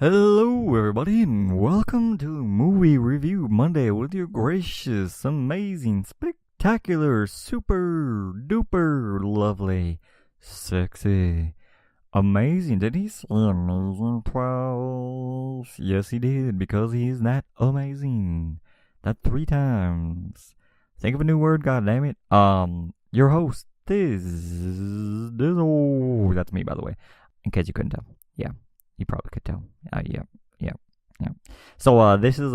Hello, everybody, and welcome to Movie Review Monday with your gracious, amazing, spectacular, super duper lovely, sexy, amazing. Did he say amazing twice? Yes, he did, because he is that amazing. That 3 times. Think of a new word, goddammit. Your host, Dizzle. That's me, by the way, in case you couldn't tell. Yeah. You probably could tell. Yeah. So this is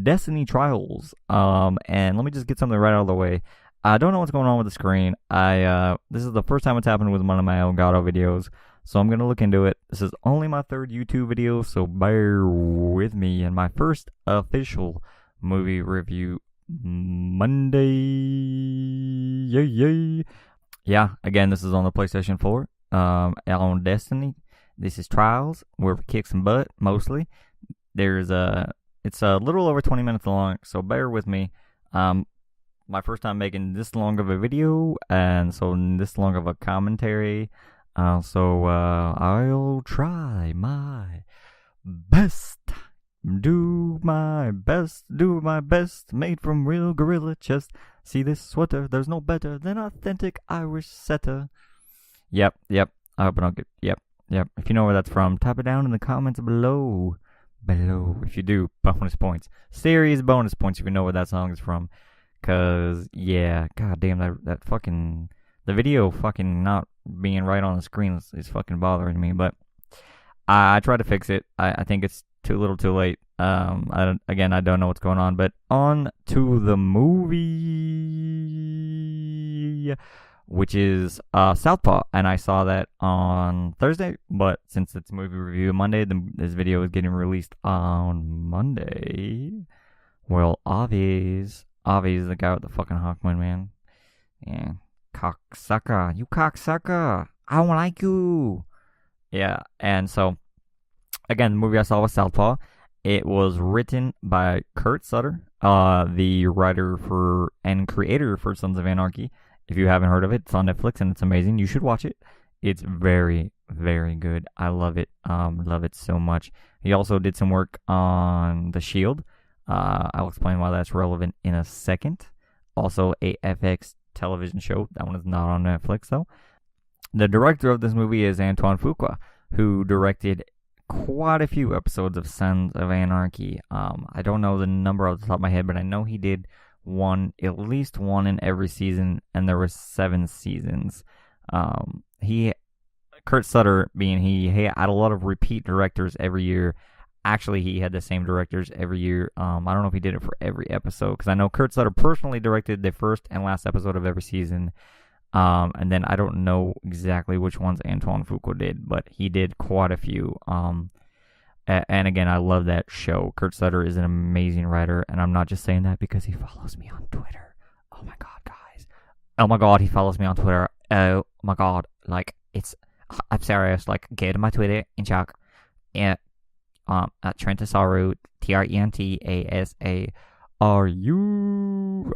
Destiny Trials. And let me just get something right out of the way. I don't know what's going on with the screen. This is the first time it's happened with one of my Elgato videos, so I'm gonna look into it. This is only my third YouTube video, so bear with me. And my first official movie review Monday. Yay! Yeah. Again, this is on the PlayStation 4. On Destiny. This is Trials, where we kick some butt, mostly. It's a little over 20 minutes long, so bear with me. My first time making this long of a video, and so this long of a commentary. I'll try my best. Do my best, made from real gorilla chest. See this sweater, there's no better than authentic Irish setter. Yep. I hope I don't get, yep. If you know where that's from, type it down in the comments below. If you do, bonus points. Serious bonus points if you know where that song is from. Cause, yeah, goddamn, that fucking, the video fucking not being right on the screen is fucking bothering me. But I tried to fix it. I think it's too little too late. I don't know what's going on. But on to the movie, which is Southpaw, and I saw that on Thursday, but since it's movie review Monday, this video is getting released on Monday. Well, Avi's the guy with the fucking Hawkman, man. Yeah, cocksucker, you cocksucker, I don't like you. Yeah, and so, again, the movie I saw was Southpaw. It was written by Kurt Sutter, the writer for and creator for Sons of Anarchy. If you haven't heard of it, it's on Netflix and it's amazing. You should watch it. It's very, very good. I love it. Love it so much. He also did some work on The Shield. I'll explain why that's relevant in a second. Also, a FX television show. That one is not on Netflix, though. The director of this movie is Antoine Fuqua, who directed quite a few episodes of Sons of Anarchy. I don't know the number off the top of my head, but I know he did at least one in every season, and there were 7 seasons. Kurt Sutter, he had a lot of repeat directors every year. Actually, he had the same directors every year. I don't know if he did it for every episode, because I know Kurt Sutter personally directed the first and last episode of every season. And then I don't know exactly which ones Antoine Fuqua did, but he did quite a few. And again, I love that show. Kurt Sutter is an amazing writer, and I'm not just saying that because he follows me on Twitter. Oh my god, guys. Oh my god, he follows me on Twitter. Oh my god. Like, I'm serious. Like, get to my Twitter and check. At Trentasaru, TRENTASARU.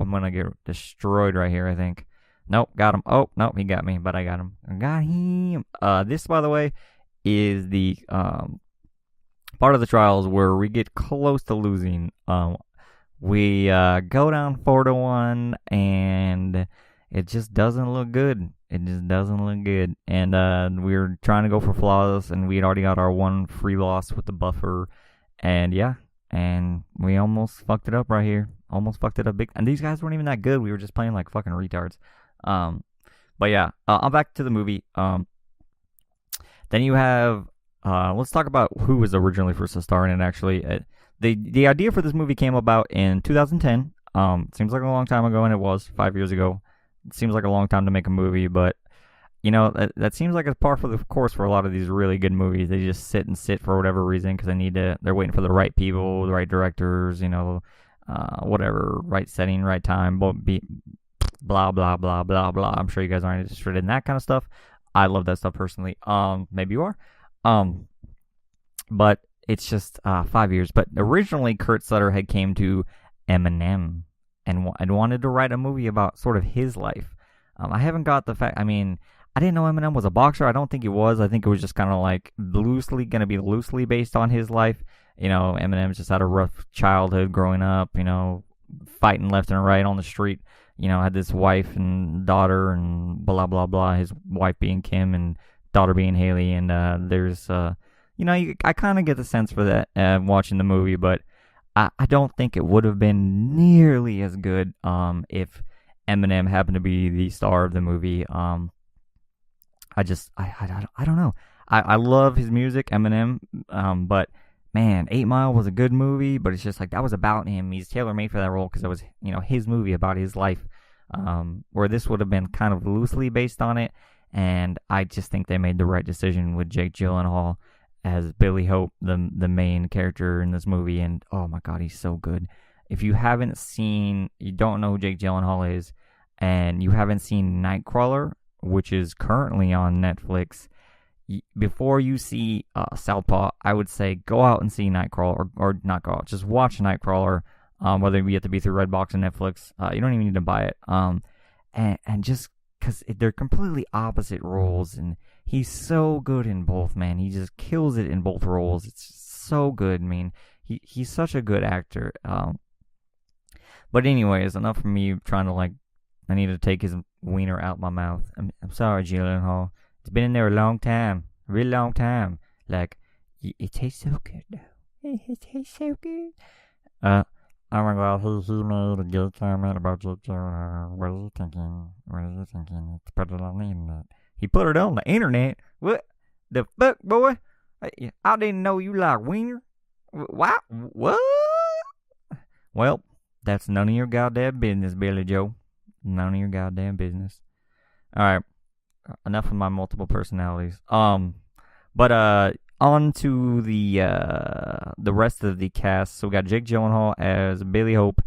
I'm gonna get destroyed right here, I think. Nope, got him. Oh, nope, he got me, but I got him. Got him. This, by the way, is the part of the trials where we get close to losing. We go down 4-1, and it just doesn't look good. And we're trying to go for flawless, and we had already got our one free loss with the buffer. And yeah, and we almost fucked it up right here. Almost fucked it up big. And these guys weren't even that good. We were just playing like fucking retards. But yeah, I'm back to the movie. Then you have, let's talk about who was originally first to star in it, actually. The idea for this movie came about in 2010. Seems like a long time ago, and it was 5 years ago. It seems like a long time to make a movie, but, you know, that seems like it's par for the course for a lot of these really good movies. They just sit for whatever reason, because they're waiting for the right people, the right directors, you know, whatever, right setting, right time, blah, blah, blah, blah, blah. I'm sure you guys aren't interested in that kind of stuff. I love that stuff personally. Maybe you are. But it's just 5 years. But originally, Kurt Sutter had came to Eminem and wanted to write a movie about sort of his life. I haven't got the fact. I mean, I didn't know Eminem was a boxer. I don't think he was. I think it was just kind of like gonna be loosely based on his life. Eminem just had a rough childhood growing up. Fighting left and right on the street. Had this wife and daughter and blah blah blah. His wife being Kim and daughter being Haley. And there's I kind of get the sense for that watching the movie, but I don't think it would have been nearly as good if Eminem happened to be the star of the movie. I don't know. I love his music, Eminem, but man, 8 Mile was a good movie, but it's just like that was about him. He's tailor-made for that role because it was, his movie about his life, where this would have been kind of loosely based on it, and I just think they made the right decision with Jake Gyllenhaal as Billy Hope, the main character in this movie, and oh my god, he's so good. If you don't know who Jake Gyllenhaal is, and you haven't seen Nightcrawler, which is currently on Netflix, before you see Southpaw, I would say go out and see Nightcrawler, or not go out, just watch Nightcrawler, whether you have to be through Redbox or Netflix. You don't even need to buy it. And just because they're completely opposite roles, and he's so good in both, man. He just kills it in both roles. It's so good. I mean, he's such a good actor. But anyways, enough of me trying to I need to take his wiener out my mouth. I'm sorry, Gyllenhaal. It's been in there a long time, a really long time. It tastes so good now. It tastes so good. Oh my god, he made a good comment about Jake Gyllenhaal. What are you thinking? To put it on the internet. He put it on the internet? What the fuck, boy? I didn't know you like wiener. What? Well, that's none of your goddamn business, Billy Joe. None of your goddamn business. Alright. Enough of my multiple personalities. But on to the rest of the cast. So we got Jake Gyllenhaal as Billy Hope,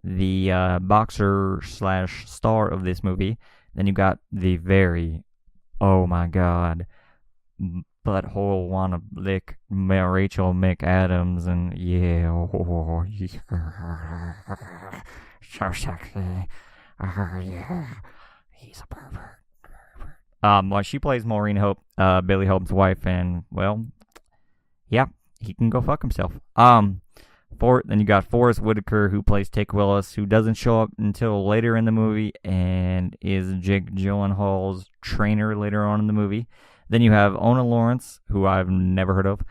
the boxer / star of this movie. Then you got the very, oh my god, butthole wanna lick Rachel McAdams, and yeah, so sexy. Yeah, he's a pervert. Well, she plays Maureen Hope, Billy Hope's wife, and well, yeah, he can go fuck himself. Then you got Forrest Whitaker, who plays Tick Willis, who doesn't show up until later in the movie and is Jake Gyllenhaal's trainer later on in the movie. Then you have Ona Lawrence, who I've never heard of.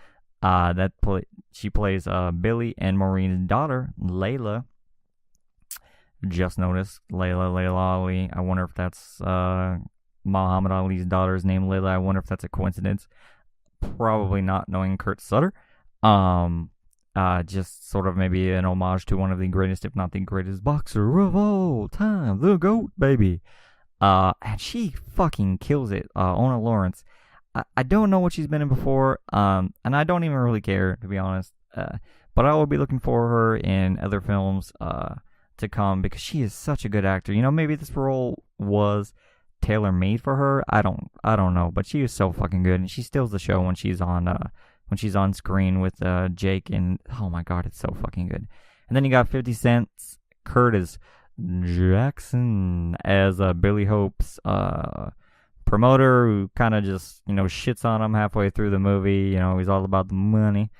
She plays Billy and Maureen's daughter, Layla. Just noticed Layla Ali. I wonder if that's Muhammad Ali's daughter's name, Layla. I wonder if that's a coincidence. Probably not, knowing Kurt Sutter. Just sort of maybe an homage to one of the greatest, if not the greatest boxer of all time, the GOAT, baby. And she fucking kills it, Ona Lawrence. I don't know what she's been in before, and I don't even really care, to be honest. But I will be looking for her in other films to come, because she is such a good actor. Maybe this role was tailor-made for her. I don't know, but she is so fucking good, and she steals the show when she's on screen with Jake, and oh my god, it's so fucking good. And then you got 50 Cent's Curtis Jackson as Billy Hope's promoter, who kind of just shits on him halfway through the movie. He's all about the money.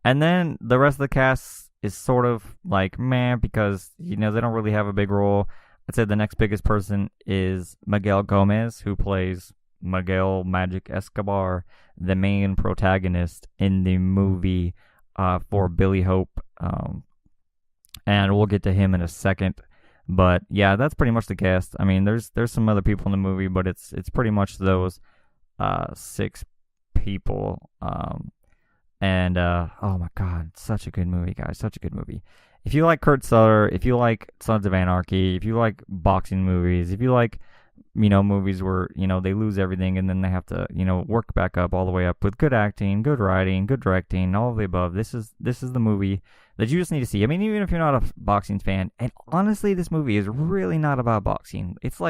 And then the rest of the cast is sort of meh, because they don't really have a big role. I'd say the next biggest person is Miguel Gomez, who plays Miguel Magic Escobar, the main protagonist in the movie for Billy Hope. And we'll get to him in a second. But yeah, that's pretty much the cast. I mean, there's some other people in the movie, but it's pretty much those 6 people. And oh my god, such a good movie, guys. Such a good movie. If you like Kurt Sutter, if you like Sons of Anarchy, if you like boxing movies, if you like, movies where, they lose everything and then they have to, work back up all the way up with good acting, good writing, good directing, all of the above. This is the movie that you just need to see. I mean, even if you're not a boxing fan, and honestly, this movie is really not about boxing. It's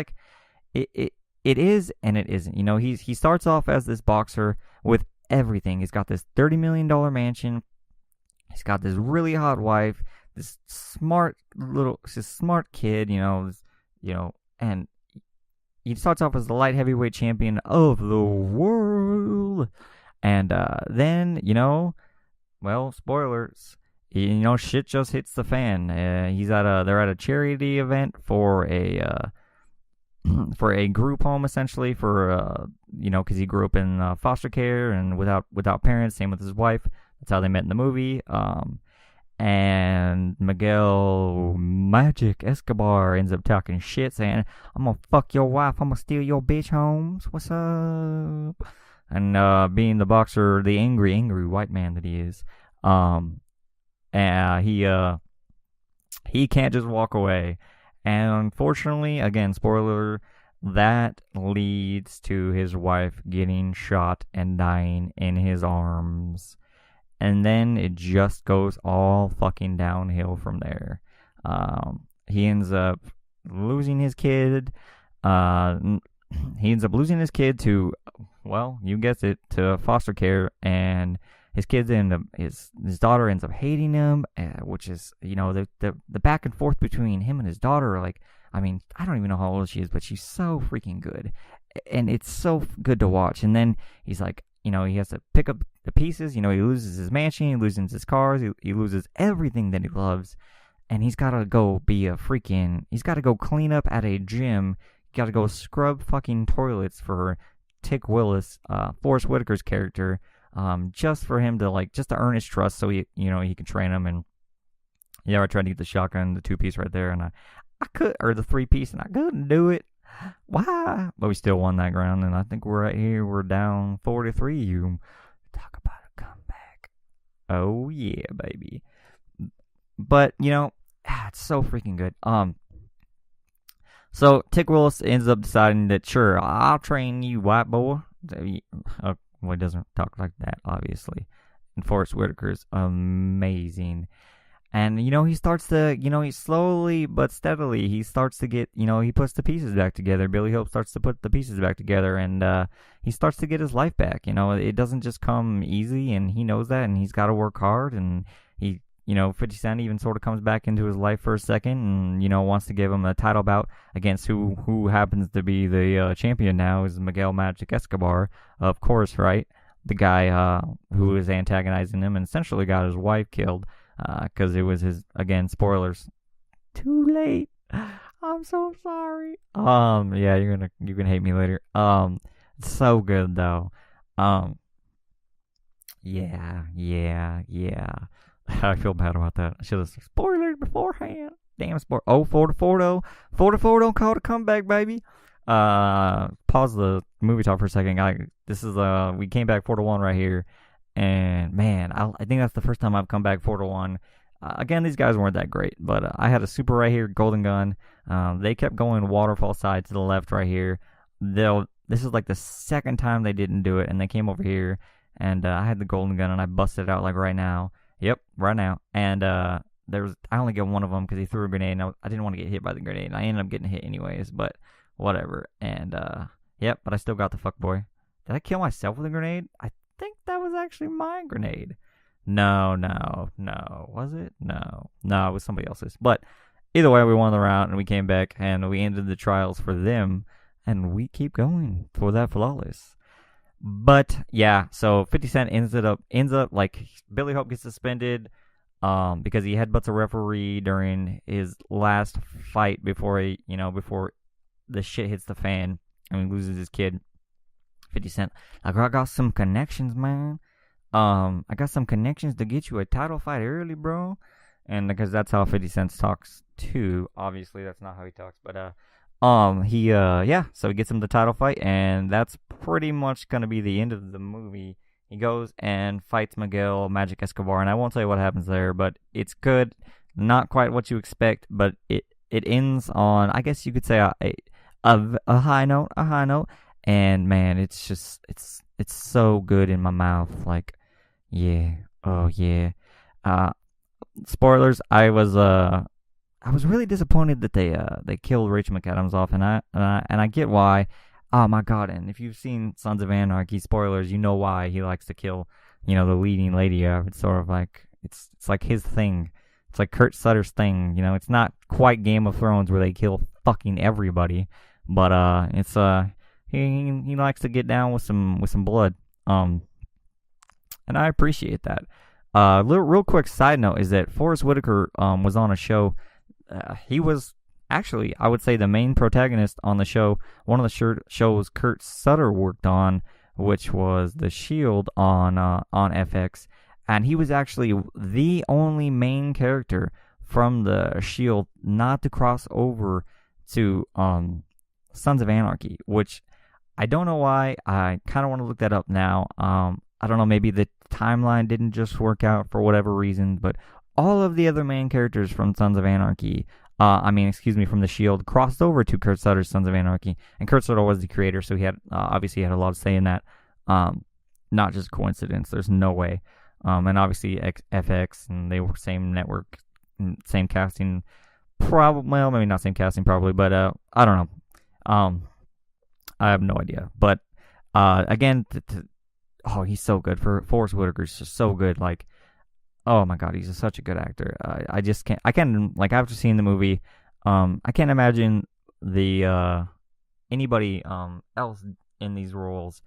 it is and it isn't. He starts off as this boxer with everything. He's got this $30 million mansion. He's got this really hot wife, this smart kid, and he starts off as the light heavyweight champion of the world, and then well, spoilers. Shit just hits the fan. They're at a charity event for a for a group home, essentially, for because he grew up in foster care and without parents. Same with his wife. That's how they met in the movie. And Miguel Magic Escobar ends up talking shit, saying, "I'm gonna fuck your wife. I'm gonna steal your bitch homes. What's up?" And being the boxer, the angry white man that he is, he can't just walk away. And unfortunately, again, spoiler, that leads to his wife getting shot and dying in his arms. And then it just goes all fucking downhill from there. He ends up losing his kid. He ends up losing his kid to, well, you guessed it, to foster care, and his daughter ends up hating him, which is, the back and forth between him and his daughter. Like, I mean, I don't even know how old she is, but she's so freaking good, and it's so good to watch. And then he's like, he has to pick up the pieces. He loses his mansion, he loses his cars, he loses everything that he loves, and he's got to go he's got to go clean up at a gym. Got to go scrub fucking toilets for Tick Willis, Forrest Whitaker's character, just for him to just to earn his trust, so he can train him. And yeah, I tried to get the shotgun, the 2-piece right there, and I could, or the 3-piece, and I couldn't do it. Why? But we still won that ground, and I think we're right here. We're down 4-3. You talk about a comeback. Oh yeah, baby. But it's so freaking good. So Tick Willis ends up deciding that, sure, I'll train you, white boy. Well, he doesn't talk like that, obviously. And Forrest Whitaker's amazing. And, he starts to, he slowly but steadily, he starts to get, he puts the pieces back together. Billy Hope starts to put the pieces back together, and he starts to get his life back. It doesn't just come easy, and he knows that, and he's got to work hard, and he, 50 Cent even sort of comes back into his life for a second, and, wants to give him a title bout against who happens to be the champion now, is Miguel Magic Escobar, of course, right? The guy who is antagonizing him and essentially got his wife killed. Because it was his, again, spoilers. Too late. I'm so sorry. Yeah, you're gonna hate me later. It's so good though. Yeah. I feel bad about that. I should have spoilers beforehand. Damn spoiler. Oh, 4-4 though. 4-4 don't call it a comeback, baby. Pause the movie talk for a second. We came back 4-1 right here. And man, I think that's the first time I've come back 4-1. Again, these guys weren't that great, but I had a super right here, golden gun. They kept going waterfall side to the left right here. This is like the second time they didn't do it, and they came over here, and I had the golden gun, and I busted it out like right now. Yep, right now. And I only get one of them because he threw a grenade, and I didn't want to get hit by the grenade. And I ended up getting hit anyways, but whatever. And yep, but I still got the fuck boy. Did I kill myself with a grenade? I think that was actually my grenade. No. Was it? No, it was somebody else's. But either way, we won the round, and we came back, and we ended the trials for them, and we keep going for that flawless. But yeah, so 50 Cent ends up like Billy Hope gets suspended because he headbutts a referee during his last fight before the shit hits the fan and he loses his kid. 50 Cent, like, I got some connections, man. I got some connections to get you a title fight early, bro. And because that's how 50 Cent talks too. Obviously, that's not how he talks, but so he gets him the title fight, and that's pretty much gonna be the end of the movie. He goes and fights Miguel Magic Escobar, and I won't tell you what happens there, but it's good. Not quite what you expect, but it ends on, I guess you could say, a high note. And man, it's just it's so good in my mouth. Like, yeah, oh yeah. Spoilers. I was really disappointed that they killed Rachel McAdams off, and I get why. Oh my god! And if you've seen Sons of Anarchy, spoilers, you know why he likes to kill, the leading lady. It's sort of like it's like his thing. It's like Kurt Sutter's thing. It's not quite Game of Thrones where they kill fucking everybody. but it's he likes to get down with some blood. And I appreciate that. Real quick side note is that Forrest Whitaker was on a show. He was actually, I would say, the main protagonist on the show. One of the shows Kurt Sutter worked on, which was The Shield on FX, and he was actually the only main character from the Shield not to cross over to Sons of Anarchy, which I don't know why. I kind of want to look that up now. I don't know, maybe the timeline didn't just work out for whatever reason, but all of the other main characters from Sons of Anarchy, from The Shield, crossed over to Kurt Sutter's Sons of Anarchy, and Kurt Sutter was the creator, so he had obviously had a lot to say in that. Not just coincidence. There's no way. And obviously FX, and they were same network, same casting, probably. Well, maybe not same casting, probably, but I don't know. I have no idea. But again, oh, he's so good. Forrest Whitaker's just so good. Like, oh my God, he's such a good actor. I just can't. I can't, like, after seeing the movie, I can't imagine anybody else in these roles.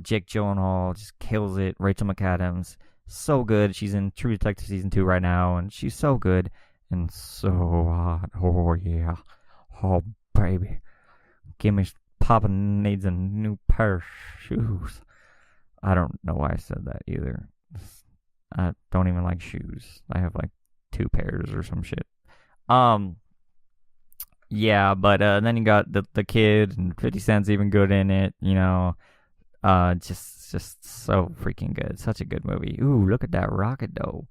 Jake Gyllenhaal just kills it. Rachel McAdams, so good. She's in True Detective season 2 right now, and she's so good and so hot. Oh yeah, oh baby, Papa needs a new pair of shoes. I don't know why I said that either. I don't even like shoes. I have like 2 pairs or some shit. Yeah, but then you got the kid, and 50 Cent's even good in it, you know. Just so freaking good. Such a good movie. Ooh, look at that rocket though.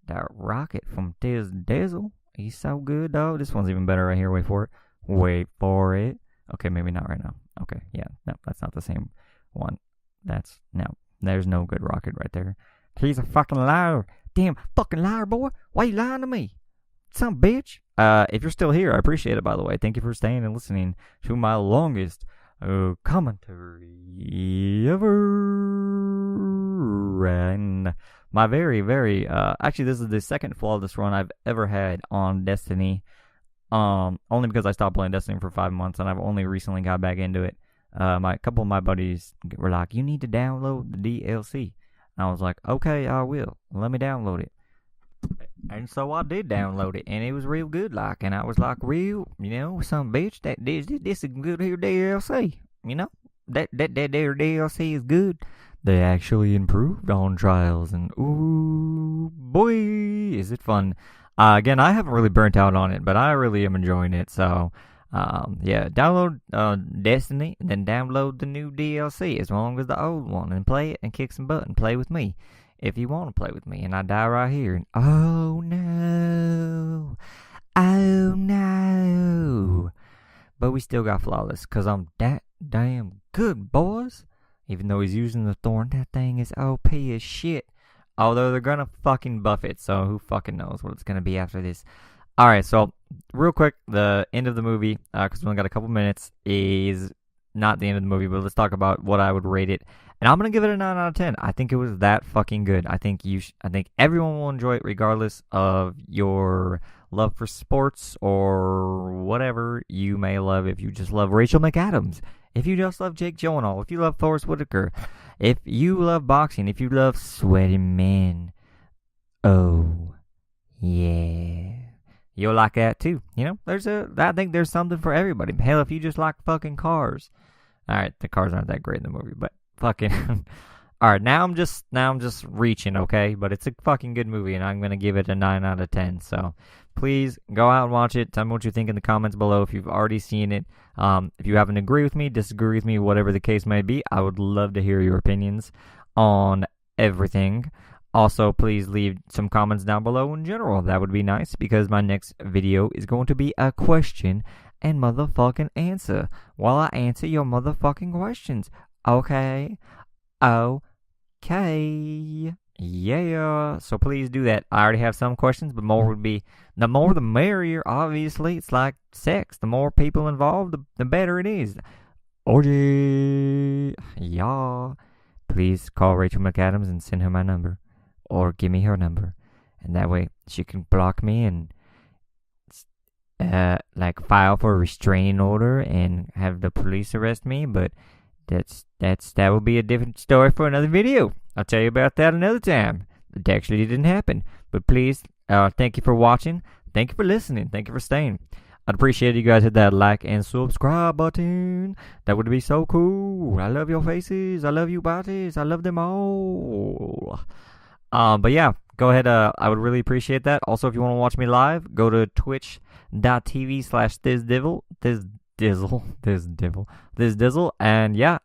That rocket from Dizzle. He's so good though. This one's even better right here. Wait for it. Wait for it. Okay, maybe not right now. Okay, yeah, no, that's not the same one. There's no good rocket right there. He's a fucking liar. Damn fucking liar, boy. Why you lying to me? Some bitch. If you're still here, I appreciate it, by the way. Thank you for staying and listening to my longest commentary ever. And my very, very, actually, this is the second flawless run I've ever had on Destiny. Only because I stopped playing Destiny for 5 months, and I've only recently got back into it. A couple of my buddies were like, you need to download the DLC. And I was like, okay, I will. Let me download it. And so I did download it, and it was real good, like, and I was like, real, you know, some bitch, this is good here DLC, you know, that there DLC is good. They actually improved on Trials, and ooh, boy, is it fun. Again, I haven't really burnt out on it, but I really am enjoying it, so, yeah, download Destiny, and then download the new DLC, as long as the old one, and play it, and kick some butt, and play with me. If you want to play with me, and I die right here, and oh no, but we still got flawless, cause I'm that damn good, boys. Even though he's using the thorn, that thing is OP as shit. Although they're gonna fucking buff it, so who fucking knows what it's gonna be after this. Alright, so real quick, the end of the movie, cause we only got a couple minutes, is not the end of the movie, but let's talk about what I would rate it. And I'm gonna give it a 9 out of 10. I think it was that fucking good. I think everyone will enjoy it regardless of your love for sports or whatever you may love. If you just love Rachel McAdams, if you just love Jake Gyllenhaal, if you love Forrest Whitaker, if you love boxing, if you love sweaty men, oh yeah, you'll like that too. You know, I think there's something for everybody. Hell, if you just like fucking cars. All right, the cars aren't that great in the movie, but fucking all right, now I'm just reaching, okay, but it's a fucking good movie, and I'm gonna give it a 9 out of 10. So please go out and watch it. Tell me what you think in the comments below if you've already seen it. If you happen to agree with me, disagree with me, whatever the case may be, I would love to hear your opinions on everything. Also, please leave some comments down below in general. That would be nice, because my next video is going to be a question and motherfucking answer while I answer your motherfucking questions. Okay. Yeah. So please do that. I already have some questions, but more would be, the more the merrier, obviously. It's like sex. The more people involved, the better it is. Orgy. Yeah. Please call Rachel McAdams and send her my number. Or give me her number. And that way she can block me and like file for a restraining order and have the police arrest me, but that will be a different story for another video. I'll tell you about that another time. It actually didn't happen. But please, thank you for watching. Thank you for listening. Thank you for staying. I'd appreciate you guys hit that like and subscribe button. That would be so cool. I love your faces. I love you bodies. I love them all. But yeah, go ahead. I would really appreciate that. Also, if you want to watch me live, go to twitch.tv/Thizz Dizzle. And yeah,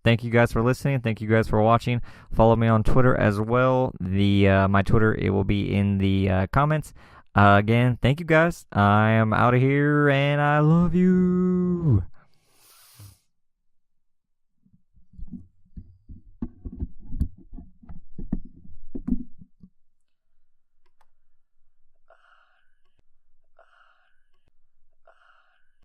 thank you guys for listening. Thank you guys for watching. Follow me on Twitter as well. My Twitter, it will be in the comments. Again, thank you guys. I am out of here and I love you.